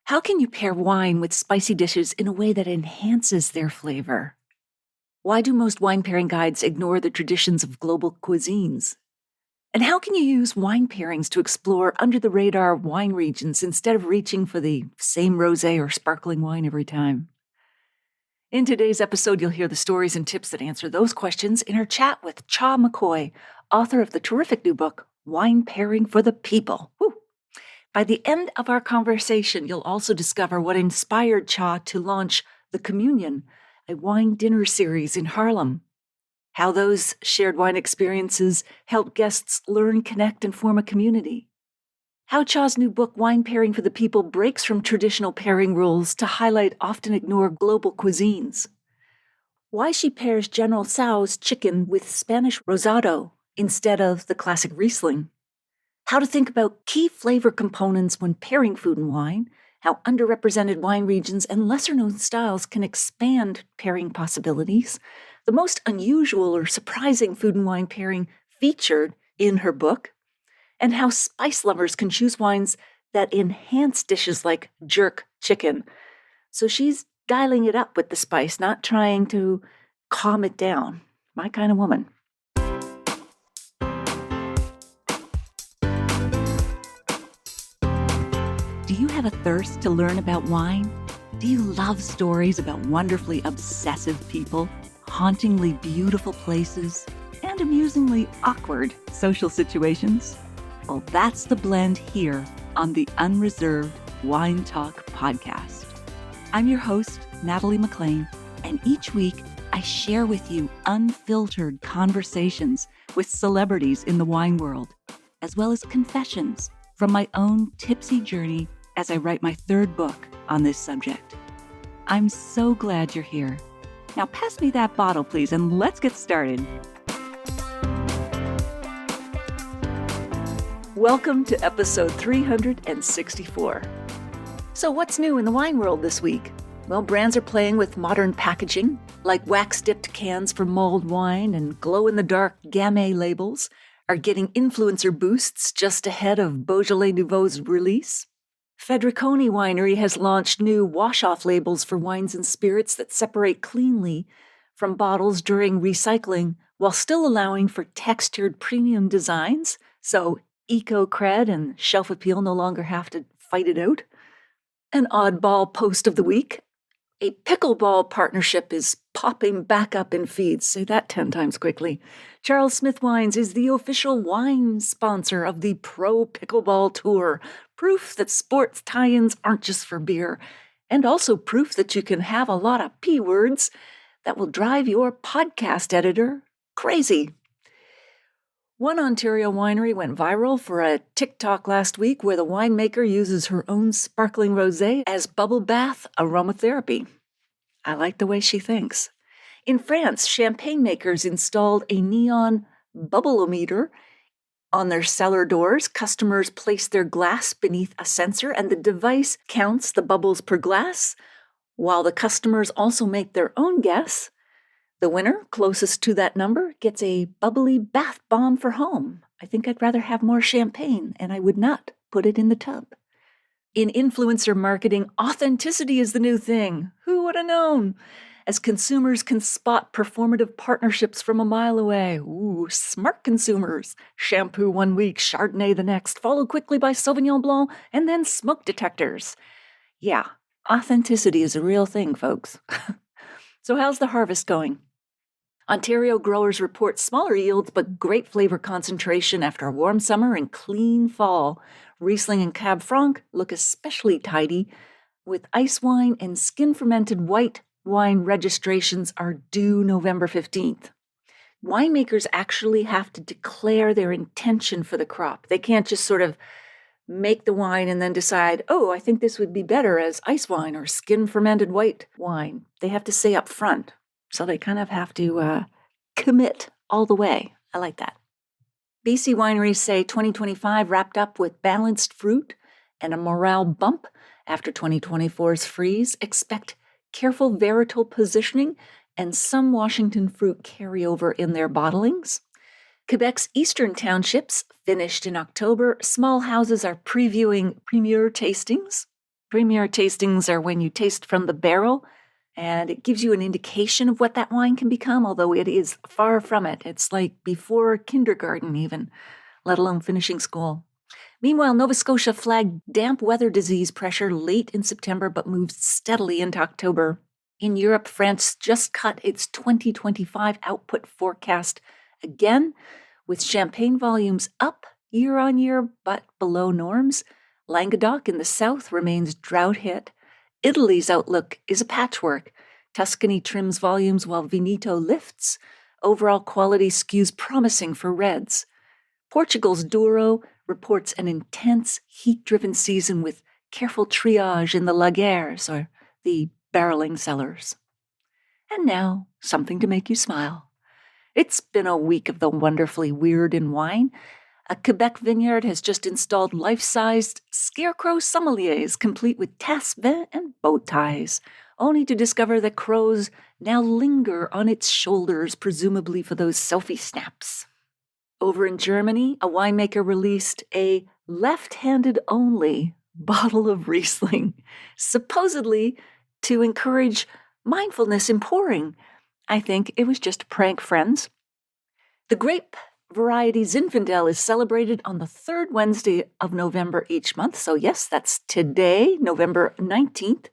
How can you pair wine with spicy dishes in a way that enhances their flavor? Why do most wine pairing guides ignore the traditions of global cuisines? And how can you use wine pairings to explore under-the-radar wine regions instead of reaching for the same rosé or sparkling wine every time? In today's episode, you'll hear the stories and tips that answer those questions in our chat with Cha McCoy, author of the terrific new book, Wine Pairing for the People. Woo! By the end of our conversation, you'll also discover what inspired Cha to launch The Communion, a wine dinner series in Harlem. How those shared wine experiences help guests learn, connect, and form a community. How Cha's new book, Wine Pairing for the People, breaks from traditional pairing rules to highlight often ignored global cuisines. Why she pairs General Tso's chicken with Spanish rosado instead of the classic Riesling. How to think about key flavor components when pairing food and wine, how underrepresented wine regions and lesser-known styles can expand pairing possibilities, the most unusual or surprising food and wine pairing featured in her book, and how spice lovers can choose wines that enhance dishes like jerk chicken. So she's dialing it up with the spice, not trying to calm it down. My kind of woman. Do you have a thirst to learn about wine? Do you love stories about wonderfully obsessive people, hauntingly beautiful places, and amusingly awkward social situations? Well, that's the blend here on the Unreserved Wine Talk podcast. I'm your host, Natalie McLean, and each week I share with you unfiltered conversations with celebrities in the wine world, as well as confessions from my own tipsy journey as I write my third book on this subject. I'm so glad you're here. Now pass me that bottle, please, and let's get started. Welcome to episode 364. So what's new in the wine world this week? Well, brands are playing with modern packaging, like wax-dipped cans for mulled wine and glow-in-the-dark Gamay labels are getting influencer boosts just ahead of Beaujolais Nouveau's release. Fedriconi Winery has launched new wash-off labels for wines and spirits that separate cleanly from bottles during recycling while still allowing for textured premium designs, so eco-cred and shelf appeal no longer have to fight it out. An oddball post of the week. A pickleball partnership is popping back up in feeds. Say that 10 times quickly. Charles Smith Wines is the official wine sponsor of the Pro Pickleball Tour. Proof that sports tie-ins aren't just for beer. And also proof that you can have a lot of P words that will drive your podcast editor crazy. One Ontario winery went viral for a TikTok last week where the winemaker uses her own sparkling rosé as bubble bath aromatherapy. I like the way she thinks. In France, champagne makers installed a neon bubbleometer on their cellar doors. Customers place their glass beneath a sensor and the device counts the bubbles per glass, while the customers also make their own guess. The winner, closest to that number, gets a bubbly bath bomb for home. I think I'd rather have more champagne, and I would not put it in the tub. In influencer marketing, authenticity is the new thing. Who would have known? As consumers can spot performative partnerships from a mile away. Ooh, smart consumers. Shampoo one week, Chardonnay the next, followed quickly by Sauvignon Blanc, and then smoke detectors. Yeah, authenticity is a real thing, folks. So how's the harvest going? Ontario growers report smaller yields but great flavor concentration after a warm summer and clean fall. Riesling and Cab Franc look especially tidy, with ice wine and skin-fermented white wine registrations are due November 15th. Winemakers actually have to declare their intention for the crop. They can't just sort of make the wine and then decide, oh, I think this would be better as ice wine or skin-fermented white wine. They have to say up front. So they kind of have to commit all the way. I like that. BC wineries say 2025 wrapped up with balanced fruit and a morale bump after 2024's freeze. Expect careful varietal positioning and some Washington fruit carryover in their bottlings. Quebec's eastern townships finished in October. Small houses are previewing premier tastings. Premier tastings are when you taste from the barrel, and it gives you an indication of what that wine can become, although it is far from it. It's like before kindergarten even, let alone finishing school. Meanwhile, Nova Scotia flagged damp weather disease pressure late in September, but moved steadily into October. In Europe, France just cut its 2025 output forecast again, with champagne volumes up year on year, but below norms. Languedoc in the south remains drought hit. Italy's outlook is a patchwork. Tuscany trims volumes while Veneto lifts. Overall quality skews promising for reds. Portugal's Douro reports an intense, heat-driven season with careful triage in the lagers, or the barreling cellars. And now, something to make you smile. It's been a week of the wonderfully weird in wine. A Quebec vineyard has just installed life-sized scarecrow sommeliers, complete with tasse vin and bow ties, only to discover that crows now linger on its shoulders, presumably for those selfie snaps. Over in Germany, a winemaker released a left-handed only bottle of Riesling, supposedly to encourage mindfulness in pouring. I think it was just to prank friends. The grape variety Zinfandel is celebrated on the third Wednesday of November each month. So yes, that's today, November 19th.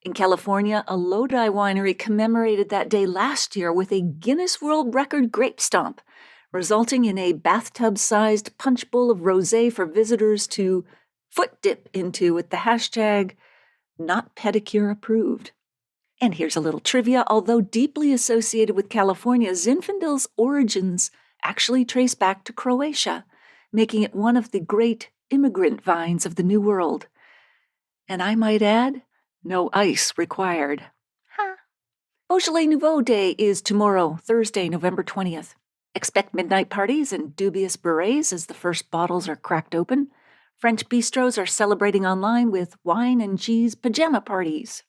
In California, a Lodi winery commemorated that day last year with a Guinness World Record grape stomp, resulting in a bathtub-sized punch bowl of rosé for visitors to foot dip into with the hashtag #NotPedicure And here's a little trivia. Although deeply associated with California, Zinfandel's origins actually trace back to Croatia, making it one of the great immigrant vines of the New World. And I might add, no ice required. Beaujolais Nouveau Day is tomorrow, Thursday, November 20th. Expect midnight parties and dubious berets as the first bottles are cracked open. French bistros are celebrating online with wine and cheese pajama parties.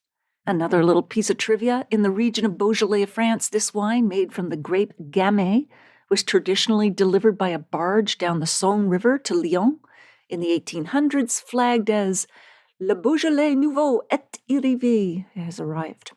Another little piece of trivia, in the region of Beaujolais, France, this wine, made from the grape Gamay, was traditionally delivered by a barge down the Saône River to Lyon. In the 1800s, flagged as Le Beaujolais Nouveau est arrivé, has arrived.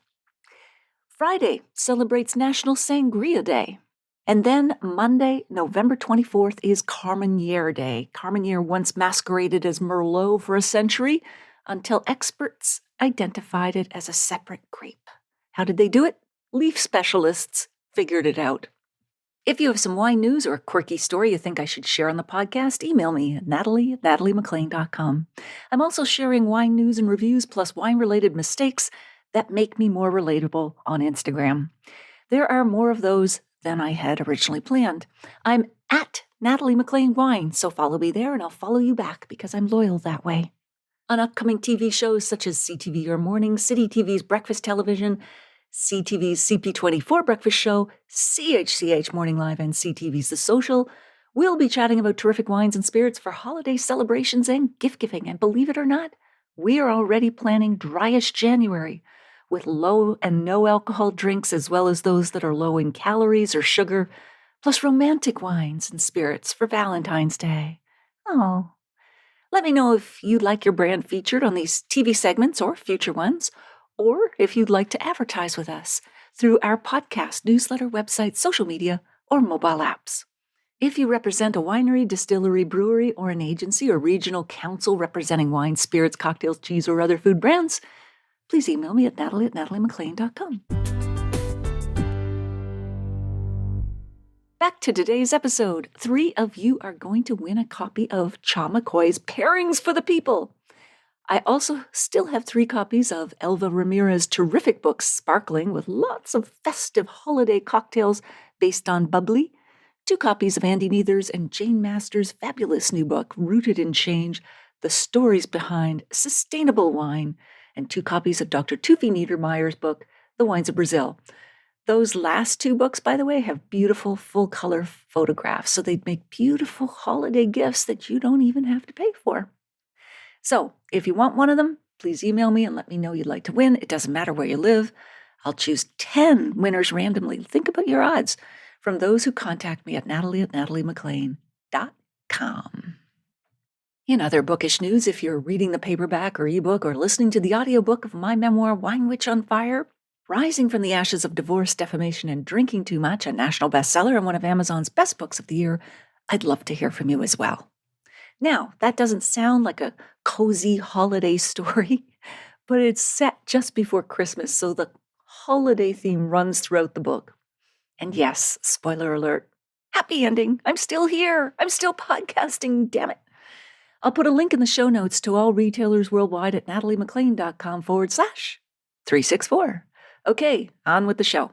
Friday celebrates National Sangria Day. And then Monday, November 24th, is Carmenere Day. Carmenere once masqueraded as Merlot for a century until experts identified it as a separate grape. How did they do it? Leaf specialists figured it out. If you have some wine news or a quirky story you think I should share on the podcast, email me at natalie@nataliemcclain.com. I'm also sharing wine news and reviews plus wine-related mistakes that make me more relatable on Instagram. There are more of those than I had originally planned. I'm at Natalie McClain Wine, so follow me there and I'll follow you back because I'm loyal that way. On upcoming TV shows such as CTV Your Morning, City TV's Breakfast Television, CTV's CP24 Breakfast Show, CHCH Morning Live, and CTV's The Social, we'll be chatting about terrific wines and spirits for holiday celebrations and gift-giving. And believe it or not, we are already planning dryish January with low and no alcohol drinks as well as those that are low in calories or sugar, plus romantic wines and spirits for Valentine's Day. Oh, let me know if you'd like your brand featured on these TV segments or future ones, or if you'd like to advertise with us through our podcast, newsletter, website, social media, or mobile apps. If you represent a winery, distillery, brewery, or an agency or regional council representing wine, spirits, cocktails, cheese, or other food brands, please email me at natalie@nataliemcclain.com. Back to today's episode. 3 of you are going to win a copy of Cha McCoy's Pairings for the People. I also still have 3 copies of Elva Ramirez's terrific book, Sparkling, with lots of festive holiday cocktails based on bubbly, 2 copies of Andy Neither's and Jane Master's fabulous new book, Rooted in Change, The Stories Behind Sustainable Wine, and 2 copies of Dr. Tufi Niedermeyer's book, The Wines of Brazil. Those last 2 books, by the way, have beautiful full-color photographs, so they'd make beautiful holiday gifts that you don't even have to pay for. So, if you want one of them, please email me and let me know you'd like to win. It doesn't matter where you live. I'll choose 10 winners randomly. Think about your odds from those who contact me at natalie@nataliemcclain.com. In other bookish news, if you're reading the paperback or ebook or listening to the audiobook of my memoir, Wine Witch on Fire, Rising from the Ashes of Divorce, Defamation, and Drinking Too Much, a national bestseller and one of Amazon's best books of the year, I'd love to hear from you as well. Now, that doesn't sound like a cozy holiday story, but it's set just before Christmas, so the holiday theme runs throughout the book. And yes, spoiler alert, happy ending. I'm still here. I'm still podcasting, damn it. I'll put a link in the show notes to all retailers worldwide at nataliemclean.com/364. Okay, on with the show.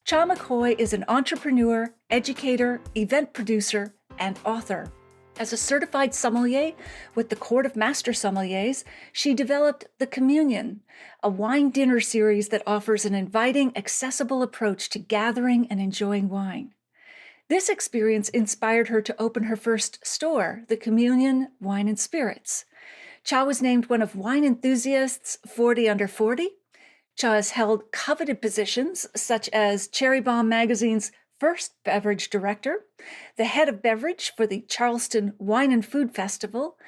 Cha McCoy is an entrepreneur, educator, event producer, and author. As a certified sommelier with the Court of Master Sommeliers, she developed The Communion, a wine dinner series that offers an inviting, accessible approach to gathering and enjoying wine. This experience inspired her to open her first store, The Communion Wine and Spirits. Cha was named one of Wine Enthusiasts 40 Under 40. Cha has held coveted positions such as Cherry Bomb Magazine's first beverage director, the head of beverage for the Charleston Wine and Food Festival,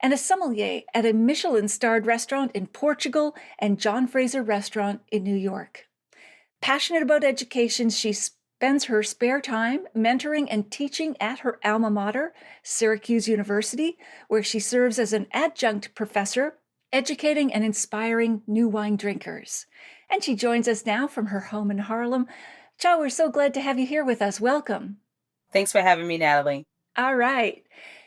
and a sommelier at a Michelin-starred restaurant in Portugal and John Fraser Restaurant in New York. Passionate about education, she spends her spare time mentoring and teaching at her alma mater, Syracuse University, where she serves as an adjunct professor, educating and inspiring new wine drinkers. And she joins us now from her home in Harlem. Cha, we're so glad to have you here with us. Welcome. Thanks for having me, Natalie. All right.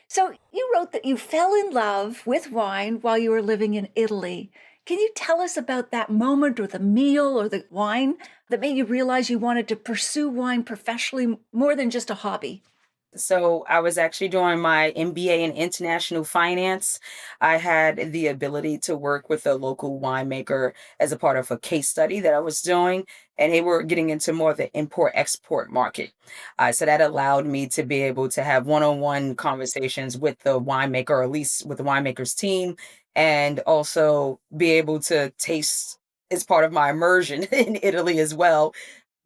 So you wrote that you fell in love with wine while you were living in Italy. Can you tell us about that moment or the meal or the wine that made you realize you wanted to pursue wine professionally more than just a hobby? So I was actually doing my MBA in international finance. I had the ability to work with a local winemaker as a part of a case study that I was doing, and they were getting into more of the import-export market. So that allowed me to be able to have one-on-one conversations with the winemaker, or at least with the winemaker's team, and also be able to taste as part of my immersion in Italy as well,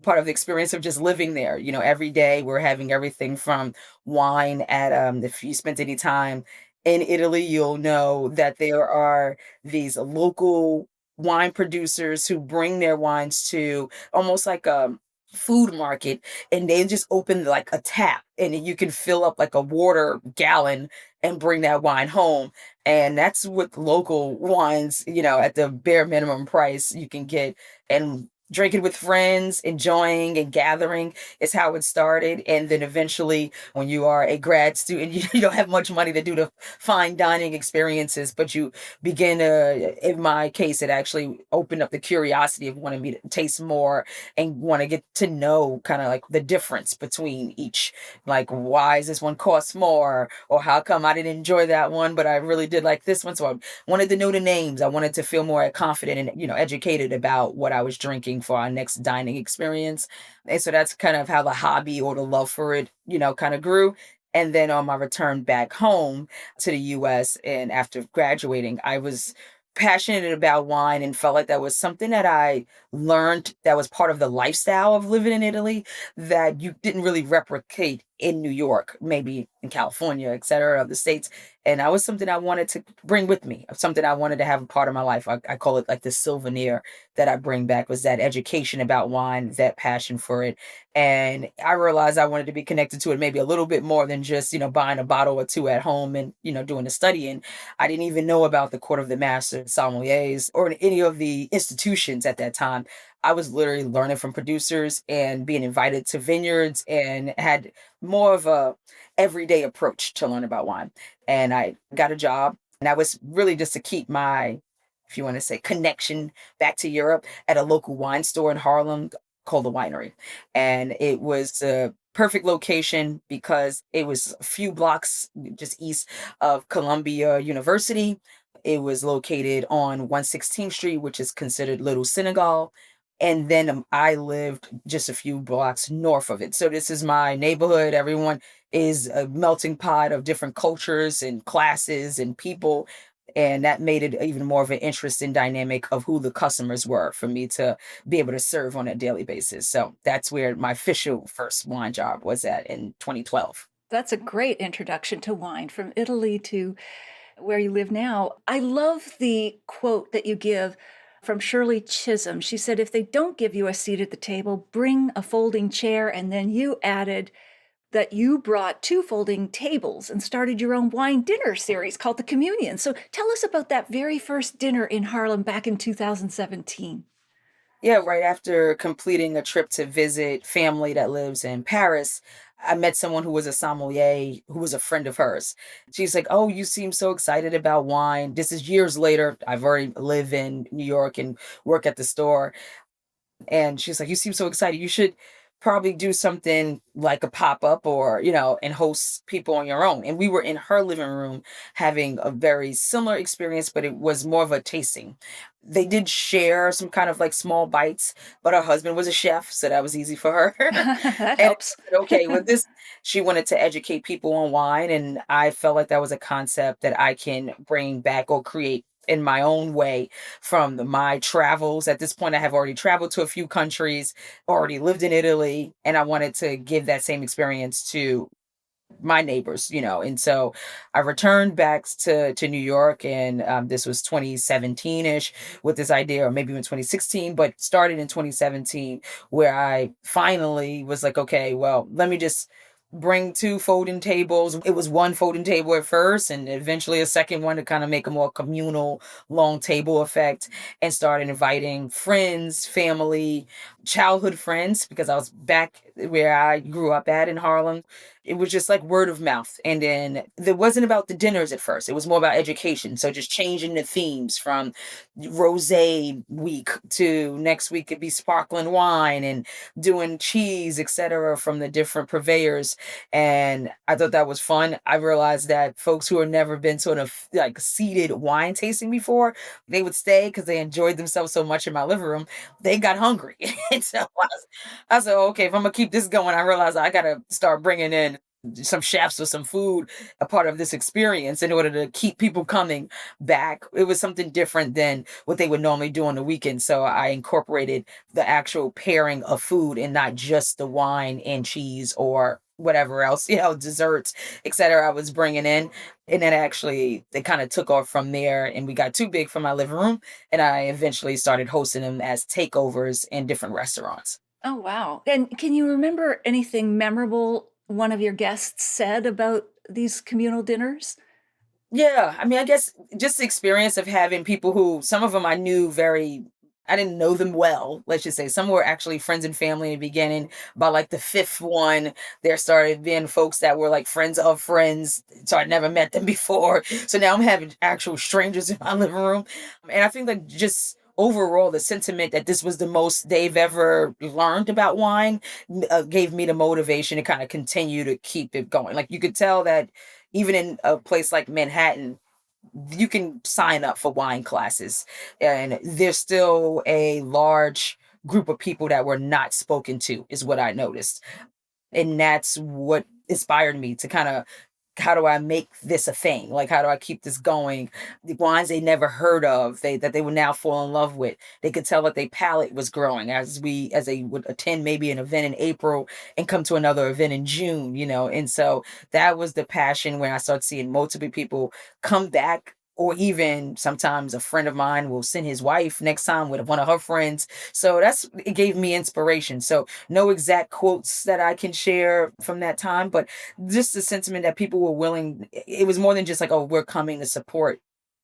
part of the experience of just living there. Every day we're having everything from wine at if you spent any time in Italy, you'll know that there are these local wine producers who bring their wines to almost like a food market, and they just open like a tap and you can fill up like a water gallon and bring that wine home. And that's what local wines, at the bare minimum price you can get, and drinking with friends, enjoying and gathering is how it started. And then eventually, when you are a grad student, you don't have much money to do the fine dining experiences, but you begin to, in my case, it actually opened up the curiosity of wanting me to taste more and want to get to know kind of like the difference between each. Like, why is this one cost more? Or how come I didn't enjoy that one, but I really did like this one? So I wanted to know the names. I wanted to feel more confident and, educated about what I was drinking for our next dining experience. And so that's kind of how the hobby or the love for it, kind of grew. And then on my return back home to the US, and after graduating, I was passionate about wine and felt like that was something that I learned that was part of the lifestyle of living in Italy that you didn't really replicate in New York, maybe in California, et cetera, of the States. And that was something I wanted to bring with me, something I wanted to have a part of my life. I call it like the souvenir that I bring back, was that education about wine, that passion for it. And I realized I wanted to be connected to it maybe a little bit more than just, buying a bottle or two at home and, doing the studying. I didn't even know about the Court of the Master Sommeliers or any of the institutions at that time. I was literally learning from producers and being invited to vineyards, and had more of a everyday approach to learn about wine. And I got a job, and that was really just to keep my, if you want to say, connection back to Europe, at a local wine store in Harlem called The Winery. And it was a perfect location because it was a few blocks just east of Columbia University. It was located on 116th Street, which is considered Little Senegal. And then I lived just a few blocks north of it. So this is my neighborhood. Everyone is a melting pot of different cultures and classes and people. And that made it even more of an interesting dynamic of who the customers were for me to be able to serve on a daily basis. So that's where my official first wine job was at in 2012. That's a great introduction to wine from Italy to where you live now. I love the quote that you give from Shirley Chisholm. She said, if they don't give you a seat at the table, bring a folding chair. And then you added that you brought two folding tables and started your own wine dinner series called the Communion. So tell us about that very first dinner in Harlem back in 2017. Yeah, right after completing a trip to visit family that lives in Paris, I met someone who was a sommelier who was a friend of hers. She's like, "Oh, you seem so excited about wine." This is years later. I've already live in New York and work at the store. And she's like, "You seem so excited. You should probably do something like a pop-up or, and host people on your own." And we were in her living room having a very similar experience, but it was more of a tasting. They did share some kind of like small bites, but her husband was a chef, so that was easy for her. That And helps. I said, okay, with this, she wanted to educate people on wine. And I felt like that was a concept that I can bring back or create in my own way from my travels. At this point, I have already traveled to a few countries, already lived in Italy, and I wanted to give that same experience to my neighbors, and so I returned back to New York, and this was 2017-ish with this idea, or maybe even 2016, but started in 2017, where I finally was like, okay, well, let me just bring two folding tables. It was one folding table at first, and eventually a second one to kind of make a more communal long table effect, and started inviting friends, family, childhood friends, because I was back where I grew up at in Harlem. It was just like word of mouth. And then it wasn't about the dinners at first. It was more about education. So just changing the themes from rosé week to next week could be sparkling wine, and doing cheese, etc., from the different purveyors. And I thought that was fun. I realized that folks who had never been sort of like seated wine tasting before, they would stay because they enjoyed themselves so much in my living room. They got hungry. And so I said, okay, if I'm gonna keep this going, I realize I gotta start bringing in some chefs or some food, a part of this experience, in order to keep people coming back. It was something different than what they would normally do on the weekend. So I incorporated the actual pairing of food and not just the wine and cheese or whatever else, desserts, etc. I was bringing in. And then actually, they kind of took off from there, and we got too big for my living room. And I eventually started hosting them as takeovers in different restaurants. Oh, wow. And can you remember anything memorable one of your guests said about these communal dinners? Yeah, I mean, I guess just the experience of having people who, some of them I knew I didn't know them well, let's just say. Some were actually friends and family in the beginning. By like the fifth one, there started being folks that were like friends of friends. So I'd never met them before. So now I'm having actual strangers in my living room. And I think like just overall, the sentiment that this was the most they've ever learned about wine gave me the motivation to kind of continue to keep it going. Like you could tell that even in a place like Manhattan, you can sign up for wine classes, and there's still a large group of people that were not spoken to, is what I noticed. And that's what inspired me to kind of, how do I make this a thing? Like, how do I keep this going? The wines they never heard of, that they would now fall in love with. They could tell that their palate was growing as they would attend maybe an event in April and come to another event in June, And so that was the passion when I started seeing multiple people come back. Or even sometimes a friend of mine will send his wife next time with one of her friends. So it gave me inspiration. So no exact quotes that I can share from that time, but just the sentiment that people were willing. It was more than just like, oh, we're coming to support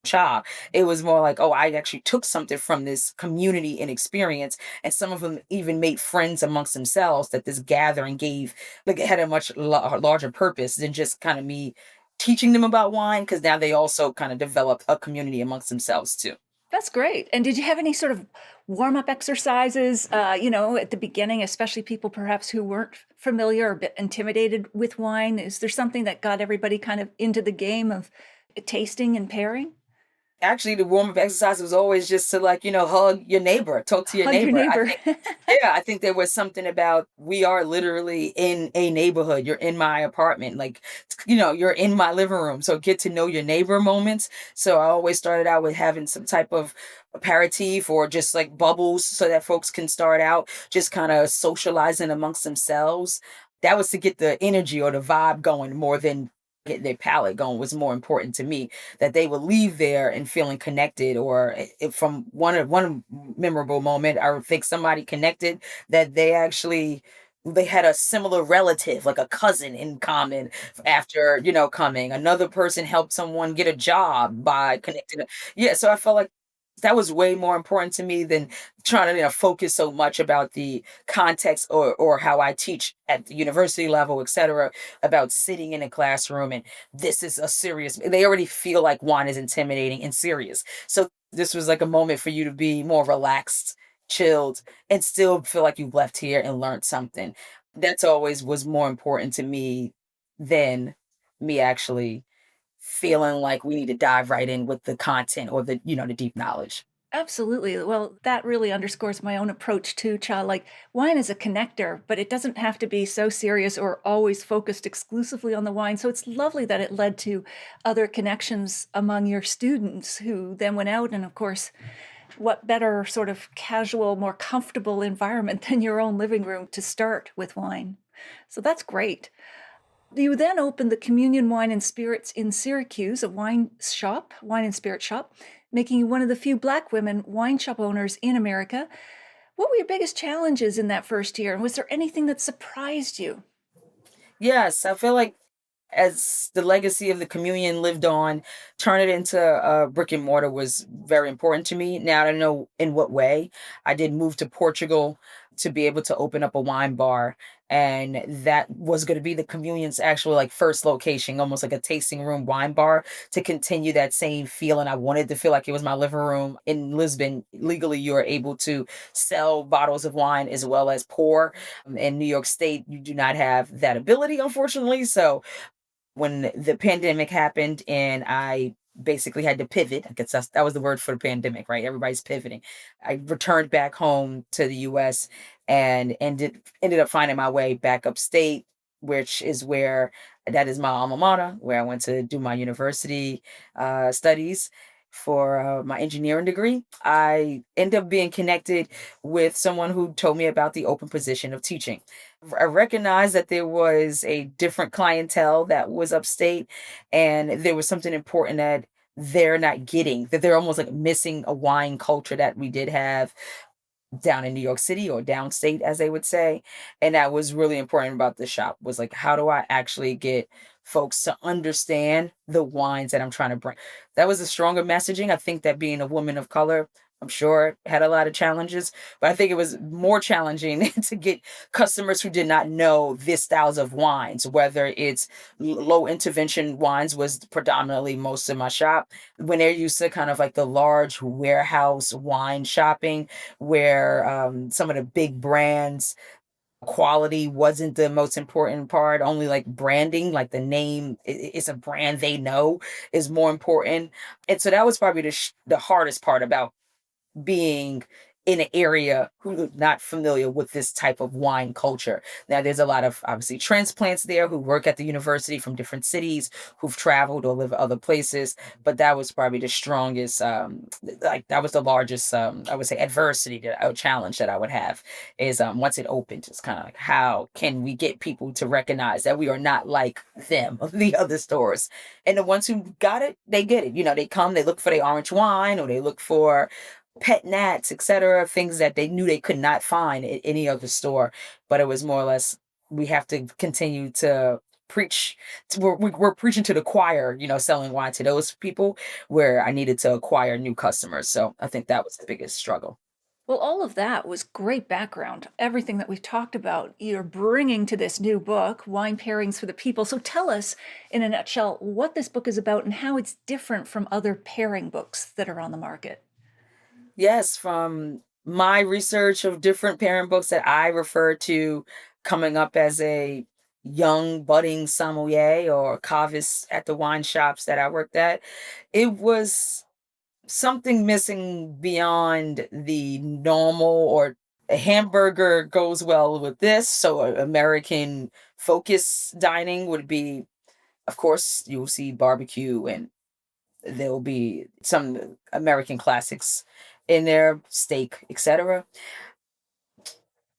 Cha. It was more like, oh, I actually took something from this community and experience. And some of them even made friends amongst themselves, that this gathering gave, like, it had a much larger purpose than just kind of me teaching them about wine, because now they also kind of developed a community amongst themselves too. That's great. And did you have any sort of warm-up exercises, at the beginning, especially people perhaps who weren't familiar or a bit intimidated with wine? Is there something that got everybody kind of into the game of tasting and pairing? Actually, the warm-up exercise was always just to, like, hug your neighbor, talk to your Hug your neighbor. I neighbor. think yeah, I think there was something about we are literally in a neighborhood. You're in my apartment, like, you're in my living room, so get to know your neighbor moments. So I always started out with having some type of aperitif or just, like, bubbles so that folks can start out just kinda socializing amongst themselves. That was to get the energy or the vibe going more than getting their palate going was more important to me, that they would leave there and feeling connected, or if from one memorable moment I would think somebody connected that they had a similar relative, like a cousin in common after, coming. Another person helped someone get a job by connecting. Yeah, so I felt like that was way more important to me than trying to, focus so much about the context or how I teach at the university level, et cetera, about sitting in a classroom and this is a serious, they already feel like wine is intimidating and serious. So this was like a moment for you to be more relaxed, chilled, and still feel like you left here and learned something. That's always was more important to me than me actually feeling like we need to dive right in with the content or the deep knowledge. Absolutely. Well, that really underscores my own approach too, Cha. Like, wine is a connector, but it doesn't have to be so serious or always focused exclusively on the wine. So it's lovely that it led to other connections among your students who then went out. And of course, what better sort of casual, more comfortable environment than your own living room to start with wine? So that's great. You then opened the Communion Wine and Spirits in Syracuse, a wine and spirit shop, making you one of the few Black women wine shop owners in America. What were your biggest challenges in that first year? And was there anything that surprised you? Yes, I feel like as the legacy of the communion lived on, turn it into a brick and mortar was very important to me. Now I don't know in what way. I did move to Portugal to be able to open up a wine bar. And that was going to be the communion's actual like first location, almost like a tasting room wine bar to continue that same feeling. I wanted to feel like it was my living room in Lisbon. Legally, you are able to sell bottles of wine as well as pour. In New York State, you do not have that ability, unfortunately. So when the pandemic happened and I basically had to pivot, I guess that was the word for the pandemic, right? Everybody's pivoting. I returned back home to the US and ended up finding my way back upstate, which is where that is my alma mater, where I went to do my university studies for my engineering degree. I ended up being connected with someone who told me about the open position of teaching. I recognized that there was a different clientele that was upstate, and there was something important that they're not getting, that they're almost like missing a wine culture that we did have down in New York City or downstate, as they would say. And that was really important about the shop was like, how do I actually get folks to understand the wines that I'm trying to bring? That was a stronger messaging. I think that being a woman of color, I'm sure had a lot of challenges, but I think it was more challenging to get customers who did not know this styles of wines, whether it's low intervention wines was predominantly most of my shop. When they're used to kind of like the large warehouse wine shopping, where some of the big brands quality wasn't the most important part, only like branding, like the name is a brand they know is more important. And so that was probably the hardest part about being in an area who's not familiar with this type of wine culture. Now, there's a lot of obviously transplants there who work at the university from different cities who've traveled or live other places, but that was probably the strongest, like that was the largest, I would say, adversity that I would challenge that I would have is once it opened, it's kind of like how can we get people to recognize that we are not like them, the other stores, and the ones who got it, they get it. They come, they look for the orange wine or they look for pet nats, etc., things that they knew they could not find at any other store. But it was more or less we have to continue to preach. We're preaching to the choir, selling wine to those people where I needed to acquire new customers. So I think that was the biggest struggle. Well, all of that was great background. Everything that we've talked about, you're bringing to this new book, Wine Pairings for the People. So tell us, in a nutshell, what this book is about and how it's different from other pairing books that are on the market. Yes, from my research of different parent books that I refer to coming up as a young budding sommelier or cavist at the wine shops that I worked at, it was something missing beyond the normal, or a hamburger goes well with this. So American focus dining would be, of course, you'll see barbecue, and there'll be some American classics in there, steak, etc.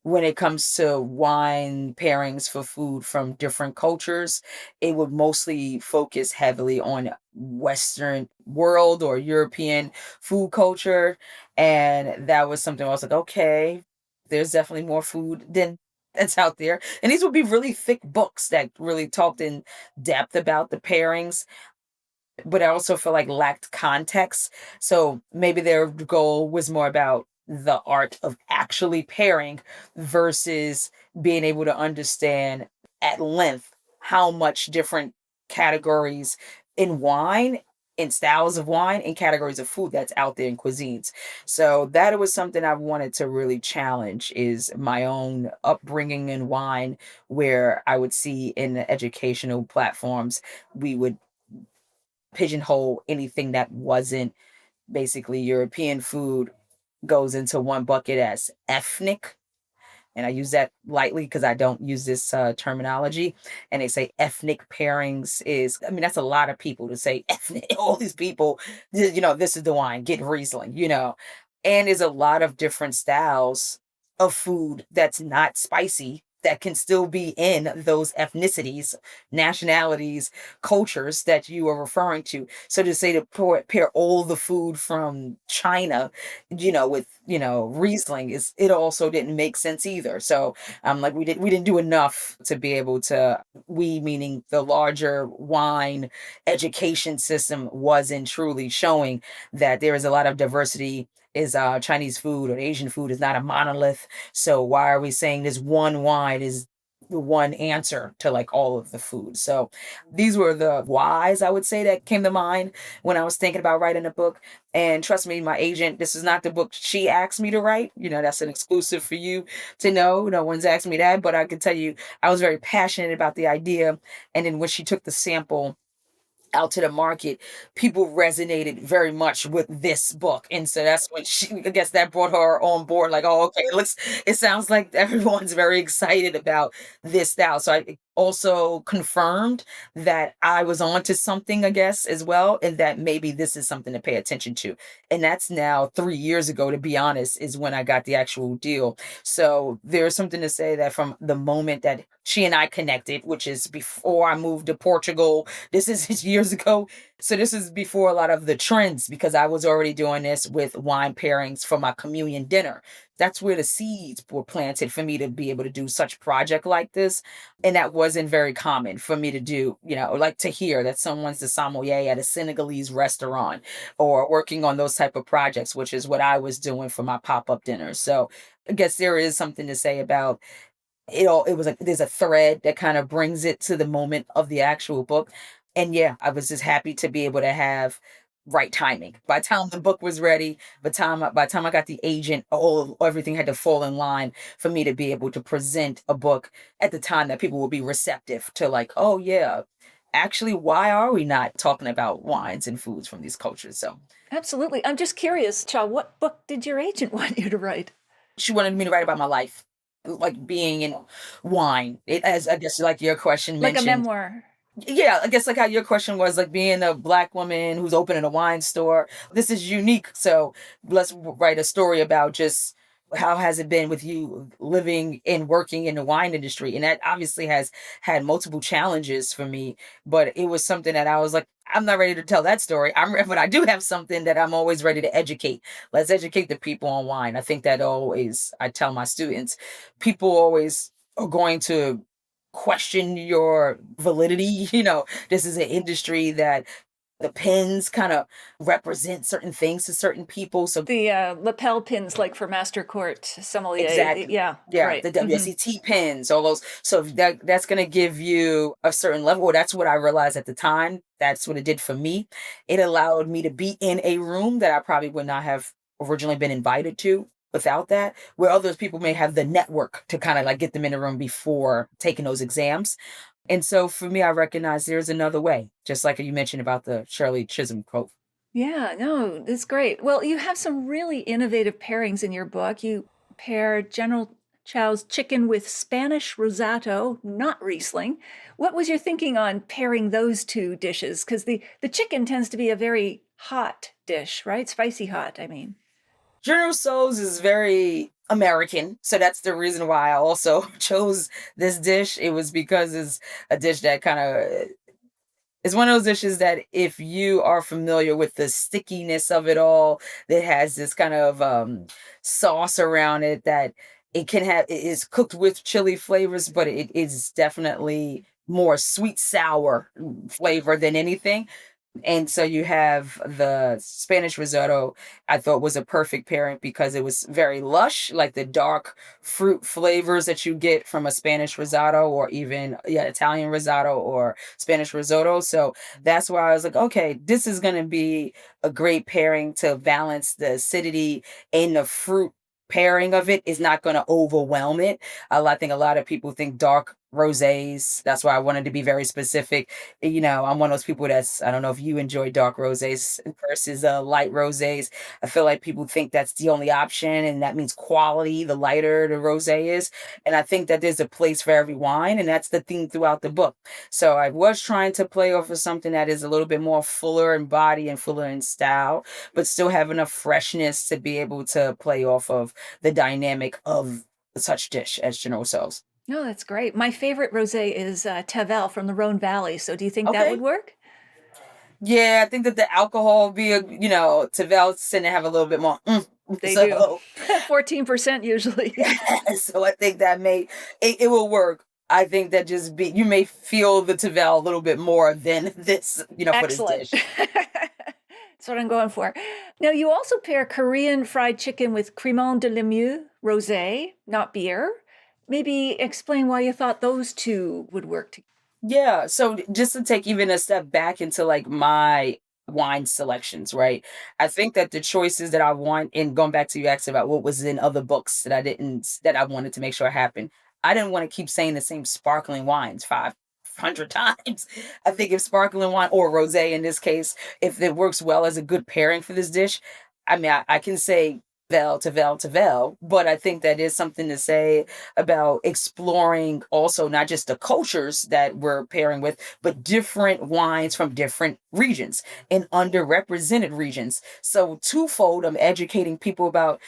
When it comes to wine pairings for food from different cultures, it would mostly focus heavily on Western world or European food culture. And that was something I was like, okay, there's definitely more food than that's out there. And these would be really thick books that really talked in depth about the pairings, but I also feel like lacked context. So maybe their goal was more about the art of actually pairing versus being able to understand at length how much different categories in wine, in styles of wine, and categories of food that's out there in cuisines. So that was something I wanted to really challenge, is my own upbringing in wine, where I would see in the educational platforms, we would pigeonhole anything that wasn't basically European food goes into one bucket as ethnic. And I use that lightly because I don't use this terminology. And they say ethnic pairings is, I mean, that's a lot of people to say ethnic. All these people, this is the wine, get Riesling, And there's a lot of different styles of food that's not spicy that can still be in those ethnicities, nationalities, cultures that you are referring to. So to say to pair all the food from China, with, Riesling, is, it also didn't make sense either. So I'm like, we didn't do enough to be able to, we meaning the larger wine education system wasn't truly showing that there is a lot of diversity, is Chinese food or Asian food is not a monolith. So why are we saying this one wine is the one answer to like all of the food? So these were the whys, I would say, that came to mind when I was thinking about writing a book. And trust me, my agent, this is not the book she asked me to write. That's an exclusive for you to know. No one's asked me that, but I can tell you I was very passionate about the idea. And then when she took the sample out to the market, people resonated very much with this book. And so that's when I guess that brought her on board. Like, oh, okay, it sounds like everyone's very excited about this style. So I also confirmed that I was onto something, I guess, as well, and that maybe this is something to pay attention to. And that's now 3 years ago, to be honest, is when I got the actual deal. So there's something to say that from the moment that she and I connected, which is before I moved to Portugal, this is years ago. So this is before a lot of the trends, because I was already doing this with wine pairings for my communion dinner. That's where the seeds were planted for me to be able to do such project like this. And that wasn't very common for me to do, like to hear that someone's the sommelier at a Senegalese restaurant or working on those type of projects, which is what I was doing for my pop-up dinners. So I guess there is something to say about it was like there's a thread that kind of brings it to the moment of the actual book. And yeah, I was just happy to be able to have right timing. By the time the book was ready, by the time I got the agent, everything had to fall in line for me to be able to present a book at the time that people would be receptive to, like, oh yeah, actually, why are we not talking about wines and foods from these cultures? So Absolutely. I'm just curious, Cha, what book did your agent want you to write? she wanted me to write about my life, like being in wine. As I guess, like your question Like a mentioned. memoir. Yeah, I guess like how your question was, like being a Black woman who's opening a wine store. This is unique. So let's write a story about just how has it been with you living and working in the wine industry. And that obviously has had multiple challenges for me, but it was something that I was like, I'm not ready to tell that story. But I do have something that I'm always ready to educate. Let's educate the people on wine. I think that always, I tell my students, people always are going to question your validity. This is an industry that the pins kind of represent certain things to certain people. So The lapel pins, like for Master Court Sommelier. exactly. Yeah, Yeah, right. the WSET pins, all those. So that's going to give you a certain level. Or that's what I realized at the time. That's what it did for me. It allowed me to be in a room that I probably would not have originally been invited to without that, where other people may have the network to kind of like get them in the room before taking those exams. And so for me, I recognize there's another way, just like you mentioned about the Shirley Chisholm quote. Yeah, no, it's great. Well, you have some really innovative pairings in your book. You pair General Chow's chicken with Spanish risotto, not Riesling. What was your thinking on pairing those two dishes? Because the chicken tends to be a very hot dish, right? Spicy hot, I mean. General Tso's is very American, so that's the reason why I also chose this dish. It was because it's a dish that kind of it's one of those dishes that if you are familiar with the stickiness of it all, that has this kind of sauce around it that it can have it is cooked with chili flavors, but it is definitely more sweet sour flavor than anything. And so you have the Spanish risotto, I thought was a perfect pairing because it was very lush, like the dark fruit flavors that you get from a Spanish risotto or even Italian risotto or Spanish risotto. So that's why I was like, okay, this is going to be a great pairing to balance the acidity and the fruit pairing of it is not going to overwhelm it. I think a lot of people think dark rosés. That's why I wanted to be very specific. I'm one of those people that's I don't know if you enjoy dark rosés versus light rosés. I feel like people think that's the only option, and that means quality. The lighter the rosé is, and I think that there's a place for every wine, and that's the theme throughout the book. So I was trying to play off of something that is a little bit more fuller in body and fuller in style, but still have enough freshness to be able to play off of the dynamic of such dish as General Tso's. No, that's great. My favorite rosé is Tavel from the Rhone Valley. So do you think that would Okay. work? Yeah, I think that the alcohol be Tavel's tend to have a little bit more. They do. So 14% usually. so I think that it will work. I think that just be you may feel the Tavel a little bit more than this, for this Excellent. dish. That's what I'm going for. Now, you also pair Korean fried chicken with Cremant de Lemieux rosé, not beer. Maybe explain why you thought those two would work together. Yeah, so just to take even a step back into like my wine selections, right? I think that the choices that I want, and going back to you asking about what was in other books that I wanted to make sure happened. I didn't want to keep saying the same sparkling wines 500 times. I think if sparkling wine or rosé in this case, if it works well as a good pairing for this dish, I mean I can say Vel, but I think that is something to say about exploring also not just the cultures that we're pairing with, but different wines from different regions and underrepresented regions. So twofold, I'm educating people about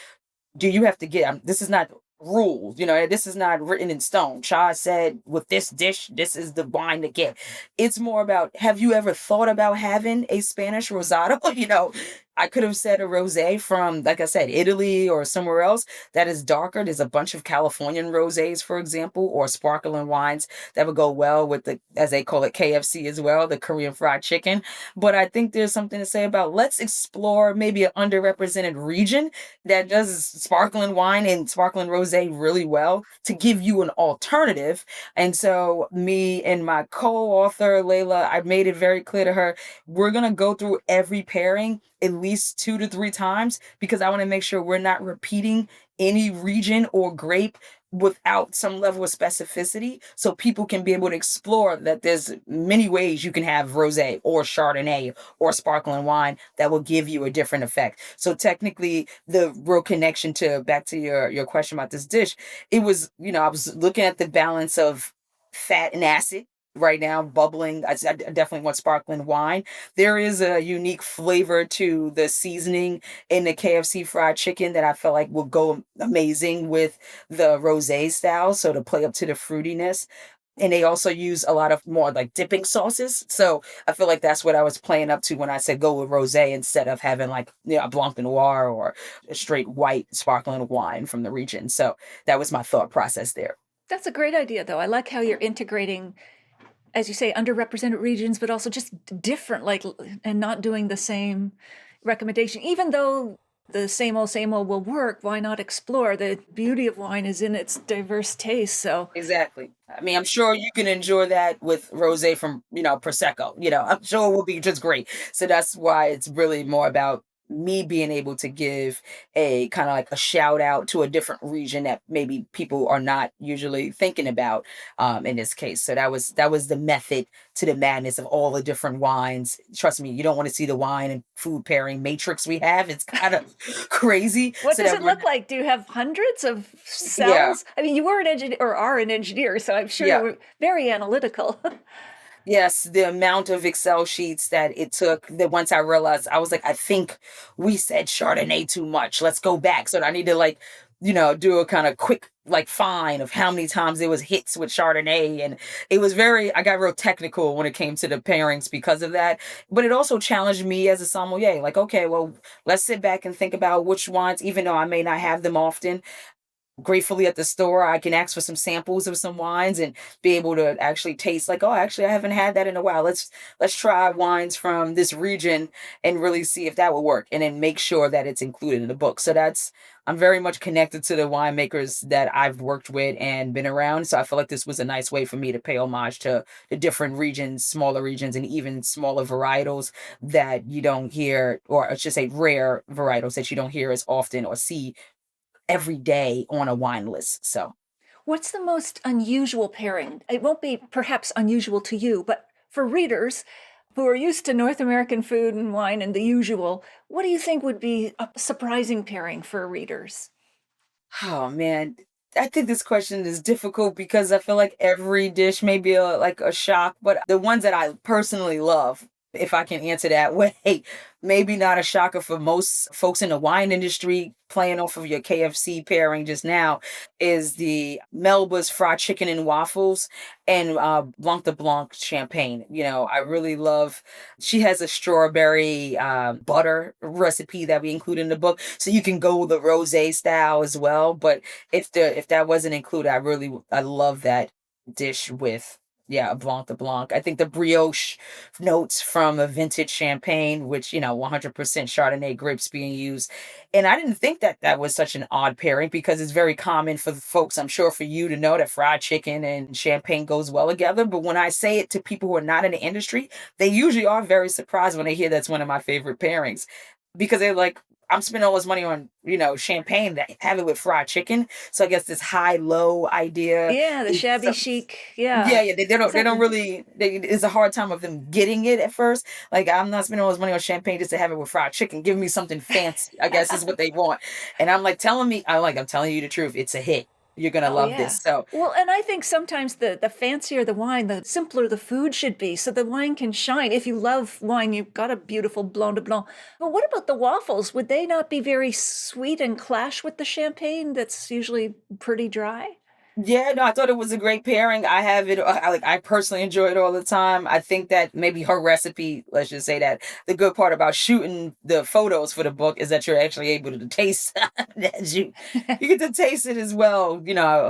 do you have to get this is not rules, this is not written in stone. Cha said with this dish this is the wine to get. It's more about have you ever thought about having a Spanish rosado? I could have said a rosé from, like I said, Italy or somewhere else that is darker. There's a bunch of Californian rosés, for example, or sparkling wines that would go well with the, as they call it, KFC as well, the Korean fried chicken. But I think there's something to say about let's explore maybe an underrepresented region that does sparkling wine and sparkling rosé really well to give you an alternative. And so me and my co-author Layla, I made it very clear to her, we're going to go through every pairing at least 2 to 3 times because I want to make sure we're not repeating any region or grape without some level of specificity so people can be able to explore that there's many ways you can have rosé or chardonnay or sparkling wine that will give you a different effect. So technically the real connection to back to your question about this dish, it was, I was looking at the balance of fat and acid right now bubbling. I definitely want sparkling wine. There is a unique flavor to the seasoning in the KFC fried chicken that I felt like will go amazing with the rosé style. So to play up to the fruitiness. And they also use a lot of more like dipping sauces. So I feel like that's what I was playing up to when I said go with rosé instead of having like, a Blanc de Noir or a straight white sparkling wine from the region. So that was my thought process there. That's a great idea, though. I like how you're integrating, as you say, underrepresented regions, but also just different, like, and not doing the same recommendation. Even though the same old will work, why not explore? The beauty of wine is in its diverse taste. So, Exactly. I mean, I'm sure you can enjoy that with rosé from, Prosecco. I'm sure it will be just great. So that's why it's really more about me being able to give a kind of like a shout out to a different region that maybe people are not usually thinking about in this case. So that was the method to the madness of all the different wines. Trust me, you don't want to see the wine and food pairing matrix we have. It's kind of crazy. What So does that it we're look like? Do you have hundreds of yeah, cells? I mean, you were an engineer or are an engineer, so I'm sure you yeah. were very analytical. Yes, the amount of Excel sheets that it took, that once I realized, I was like, I think we said Chardonnay too much. Let's go back. So I need to like, do a kind of quick like fine of how many times there was hits with Chardonnay. And it was I got real technical when it came to the pairings because of that. But it also challenged me as a sommelier. Like, okay, well, let's sit back and think about which wines, even though I may not have them often, gratefully at the store I can ask for some samples of some wines and be able to actually taste like, oh, actually I haven't had that in a while. Let's try wines from this region and really see if that will work, and then make sure that it's included in the book. So that's I'm very much connected to the winemakers that I've worked with and been around, so I feel like this was a nice way for me to pay homage to the different regions, smaller regions, and even smaller varietals that you don't hear, or I should say rare varietals that you don't hear as often or see every day on a wine list. So, What's the most unusual pairing? It won't be perhaps unusual to you, but for readers who are used to North American food and wine and the usual, what do you think would be a surprising pairing for readers? oh man, I think this question is difficult because I feel like every dish may be like a shock, but the ones that I personally love, if I can answer that way, maybe not a shocker for most folks in the wine industry, playing off of your KFC pairing just now, is the Melba's fried chicken and waffles and Blanc de Blanc champagne. I really love, she has a strawberry butter recipe that we include in the book. So you can go the rosé style as well. But if that wasn't included, I love that dish with, yeah, a Blanc de Blanc. I think the brioche notes from a vintage champagne, which, 100% Chardonnay grapes being used. And I didn't think that that was such an odd pairing because it's very common for the folks, I'm sure for you to know, that fried chicken and champagne goes well together. But when I say it to people who are not in the industry, they usually are very surprised when they hear that's one of my favorite pairings, because they're like, I'm spending all this money on, champagne, that have it with fried chicken. So I guess this high-low idea Yeah, the is shabby some, chic. yeah, Yeah, yeah, they don't exactly. really, it's a hard time of them getting it at first. Like, I'm not spending all this money on champagne just to have it with fried chicken. Give me something fancy, I guess is what they want. And I'm like, I'm telling you the truth. It's a hit. You're gonna Oh, love this. yeah. So Well, and I think sometimes the fancier the wine, the simpler the food should be, so the wine can shine. If you love wine, you've got a beautiful Blanc de Blanc. But what about the waffles? Would they not be very sweet and clash with the champagne that's usually pretty dry? yeah, no, I thought it was a great pairing. I have it. I personally enjoy it all the time. I think that maybe her recipe, let's just say that the good part about shooting the photos for the book is that you're actually able to taste that you get to taste it as well.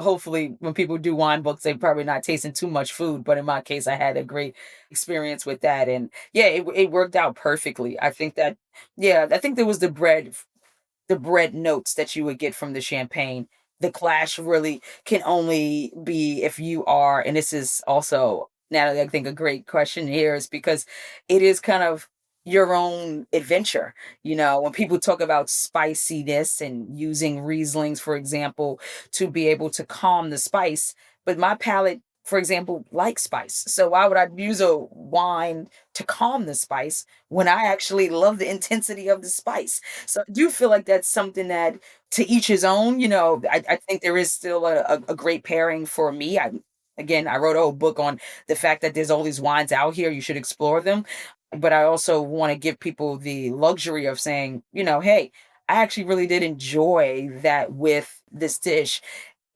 Hopefully when people do wine books, they're probably not tasting too much food. But in my case, I had a great experience with that, and yeah, it worked out perfectly. I think that, yeah, I think there was the bread notes that you would get from the champagne. The clash really can only be if you are, and this is also, Natalie, I think a great question here, is because it is kind of your own adventure. When people talk about spiciness and using Rieslings, for example, to be able to calm the spice, but my palate, for example, likes spice. So why would I use a wine to calm the spice when I actually love the intensity of the spice? So I do feel like that's something that, to each his own. I think there is still a great pairing for me. I wrote a whole book on the fact that there's all these wines out here. You should explore them. But I also want to give people the luxury of saying, hey, I actually really did enjoy that with this dish.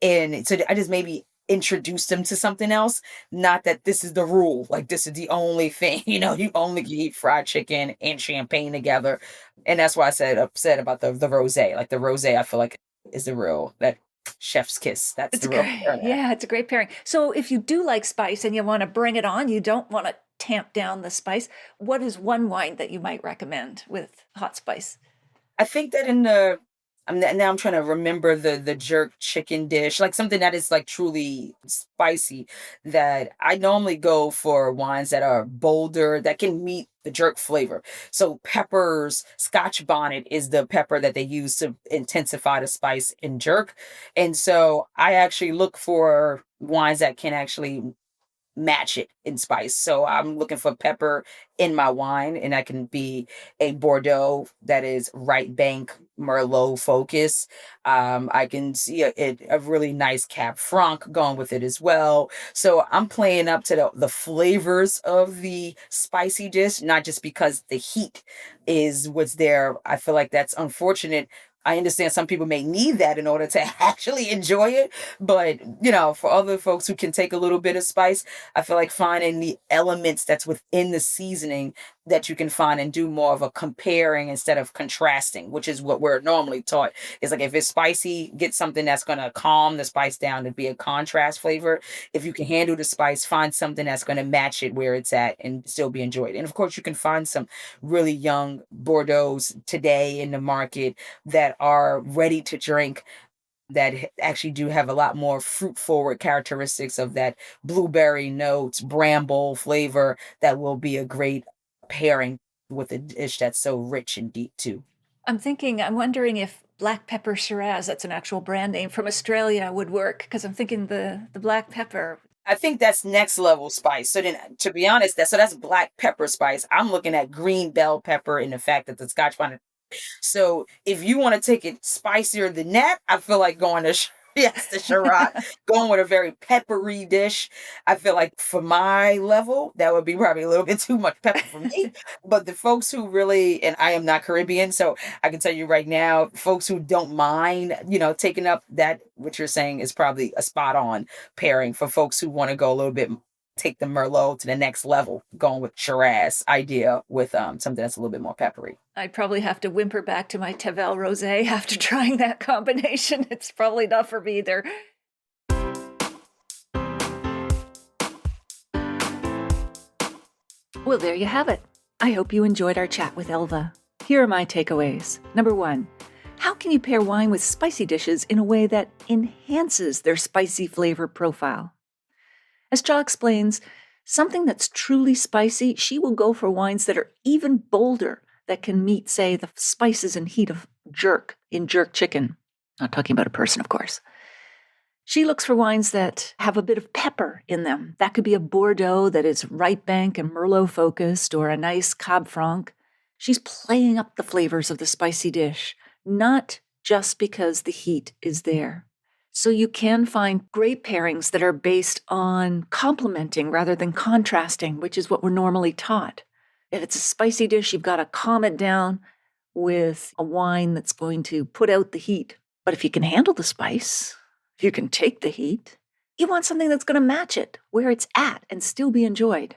And so I just maybe introduce them to something else. Not that this is the rule, like this is the only thing, you only can eat fried chicken and champagne together. And that's why I said upset about the rosé. Like the rosé, I feel like is the real, that chef's kiss. That's It's the real great. pairing. Yeah, it's a great pairing. So if you do like spice and you want to bring it on, you don't want to tamp down the spice. What is one wine that you might recommend with hot spice? I think that in the now I'm trying to remember the jerk chicken dish, like something that is like truly spicy. That I normally go for wines that are bolder, that can meet the jerk flavor. So peppers, Scotch bonnet is the pepper that they use to intensify the spice in jerk. And so I actually look for wines that can actually match it in spice. So I'm looking for pepper in my wine, and that can be a Bordeaux that is right bank Merlot focus. I can see a really nice Cab Franc going with it as well. So I'm playing up to the flavors of the spicy dish, not just because the heat is what's there. I feel like that's unfortunate. I understand some people may need that in order to actually enjoy it, but for other folks who can take a little bit of spice, I feel like finding the elements that's within the seasoning that you can find and do more of a comparing instead of contrasting, which is what we're normally taught. Is like if it's spicy, get something that's going to calm the spice down to be a contrast flavor. If you can handle the spice, find something that's going to match it where it's at and still be enjoyed. And of course, you can find some really young Bordeaux's today in the market that are ready to drink, that actually do have a lot more fruit forward characteristics of that blueberry notes, bramble flavor that will be a great pairing with a dish that's so rich and deep too. I'm wondering if black pepper Shiraz, that's an actual brand name from Australia, would work, because I'm thinking the black pepper. I think that's next level spice. So then, to be honest, that's black pepper spice. I'm looking at green bell pepper and the fact that the Scotch bonnet. So if you want to take it spicier than that, I feel like going to yes, the Shiraz, going with a very peppery dish. I feel like for my level, that would be probably a little bit too much pepper for me. But the folks who really, and I am not Caribbean, so I can tell you right now, folks who don't mind, taking up that, what you're saying is probably a spot on pairing for folks who want to go a little bit, take the Merlot to the next level, going with Shiraz idea with something that's a little bit more peppery. I'd probably have to whimper back to my Tavel rosé after trying that combination. It's probably not for me either. Well, there you have it. I hope you enjoyed our chat with Elva. Here are my takeaways. Number 1, how can you pair wine with spicy dishes in a way that enhances their spicy flavor profile? As Cha explains, something that's truly spicy, she will go for wines that are even bolder, that can meet, say, the spices and heat of jerk in jerk chicken. Not talking about a person, of course. She looks for wines that have a bit of pepper in them. That could be a Bordeaux that is right bank and Merlot focused, or a nice Cab Franc. She's playing up the flavors of the spicy dish, not just because the heat is there. So you can find great pairings that are based on complementing rather than contrasting, which is what we're normally taught. If it's a spicy dish, you've got to calm it down with a wine that's going to put out the heat. But if you can handle the spice, if you can take the heat, you want something that's going to match it where it's at and still be enjoyed.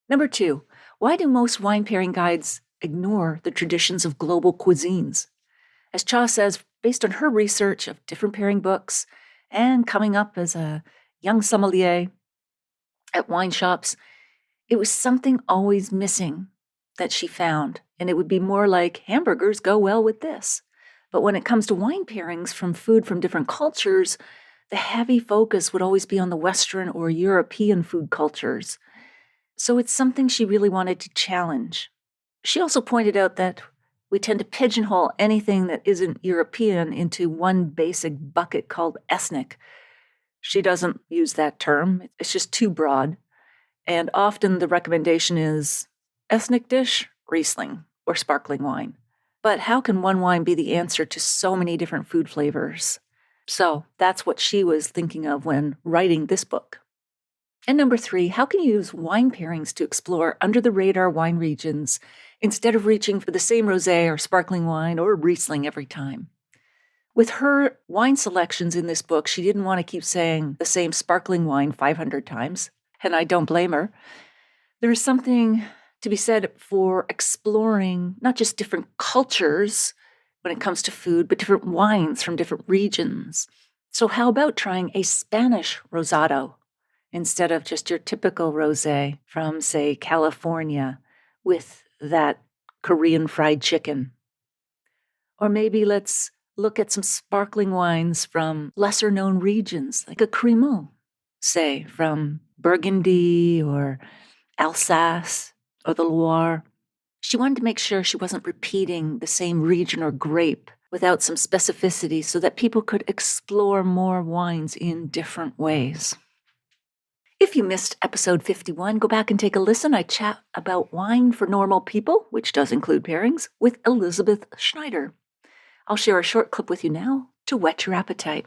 Number 2, why do most wine pairing guides ignore the traditions of global cuisines? As Cha says, based on her research of different pairing books and coming up as a young sommelier at wine shops, it was something always missing that she found, and it would be more like hamburgers go well with this. But when it comes to wine pairings from food from different cultures, the heavy focus would always be on the Western or European food cultures. So it's something she really wanted to challenge. She also pointed out that we tend to pigeonhole anything that isn't European into one basic bucket called ethnic. She doesn't use that term. It's just too broad. And often the recommendation is ethnic dish, Riesling, or sparkling wine. But how can one wine be the answer to so many different food flavors? So that's what she was thinking of when writing this book. And number 3, how can you use wine pairings to explore under-the-radar wine regions instead of reaching for the same rosé or sparkling wine or Riesling every time? With her wine selections in this book, she didn't want to keep saying the same sparkling wine 500 times, and I don't blame her. There is something to be said for exploring not just different cultures when it comes to food, but different wines from different regions. So how about trying a Spanish rosado instead of just your typical rosé from, say, California with that Korean fried chicken? Or maybe let's look at some sparkling wines from lesser-known regions, like a Crémeux, say, from Burgundy or Alsace or the Loire. She wanted to make sure she wasn't repeating the same region or grape without some specificity so that people could explore more wines in different ways. If you missed episode 51, go back and take a listen. I chat about wine for normal people, which does include pairings, with Elizabeth Schneider. I'll share a short clip with you now to whet your appetite.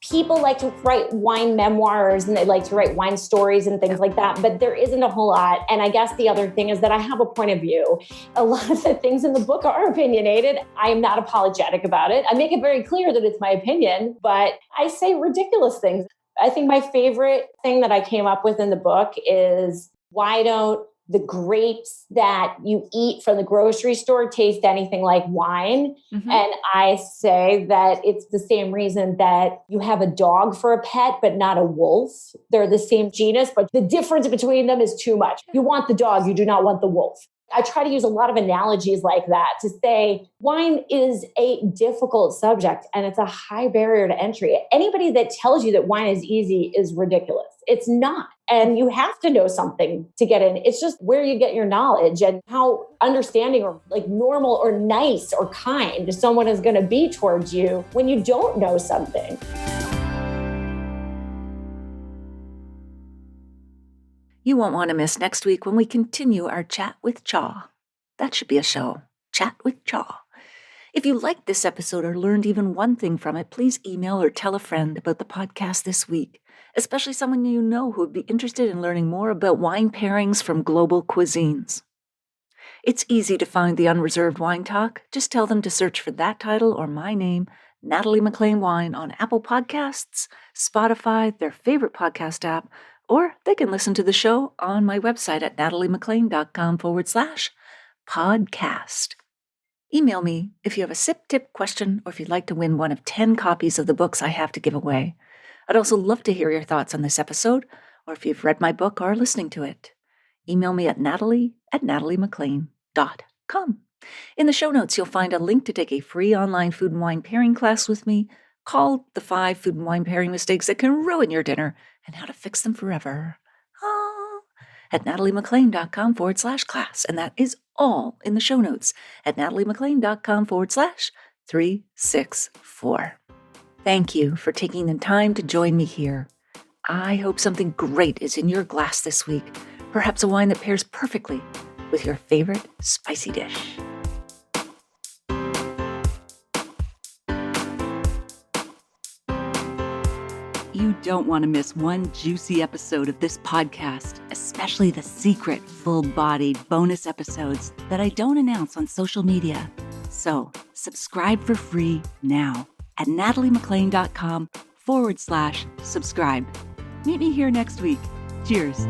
People like to write wine memoirs and they like to write wine stories and things like that, but there isn't a whole lot. And I guess the other thing is that I have a point of view. A lot of the things in the book are opinionated. I am not apologetic about it. I make it very clear that it's my opinion, but I say ridiculous things. I think my favorite thing that I came up with in the book is, why don't the grapes that you eat from the grocery store taste anything like wine? Mm-hmm. And I say that it's the same reason that you have a dog for a pet, but not a wolf. They're the same genus, but the difference between them is too much. You want the dog, you do not want the wolf. I try to use a lot of analogies like that to say wine is a difficult subject and it's a high barrier to entry. Anybody that tells you that wine is easy is ridiculous. It's not. And you have to know something to get in. It's just where you get your knowledge and how understanding or like normal or nice or kind someone is going to be towards you when you don't know something. You won't want to miss next week when we continue our chat with Cha. That should be a show. Chat with Cha. If you liked this episode or learned even one thing from it, please email or tell a friend about the podcast this week, especially someone you know who would be interested in learning more about wine pairings from global cuisines. It's easy to find the Unreserved Wine Talk. Just tell them to search for that title or my name, Natalie McClain Wine, on Apple Podcasts, Spotify, their favorite podcast app, or they can listen to the show on my website at nataliemclain.com/podcast. Email me if you have a sip tip question or if you'd like to win one of 10 copies of the books I have to give away. I'd also love to hear your thoughts on this episode, or if you've read my book or are listening to it. Email me at natalie@nataliemclain.com. In the show notes, you'll find a link to take a free online food and wine pairing class with me called The 5 Food and Wine Pairing Mistakes That Can Ruin Your Dinner and How to Fix Them Forever. At nataliemclain.com/class. And that is all in the show notes at nataliemclain.com/364. Thank you for taking the time to join me here. I hope something great is in your glass this week. Perhaps a wine that pairs perfectly with your favorite spicy dish. You don't want to miss one juicy episode of this podcast, especially the secret, full-bodied bonus episodes that I don't announce on social media. So, subscribe for free now at nataliemclain.com/subscribe. Meet me here next week. Cheers.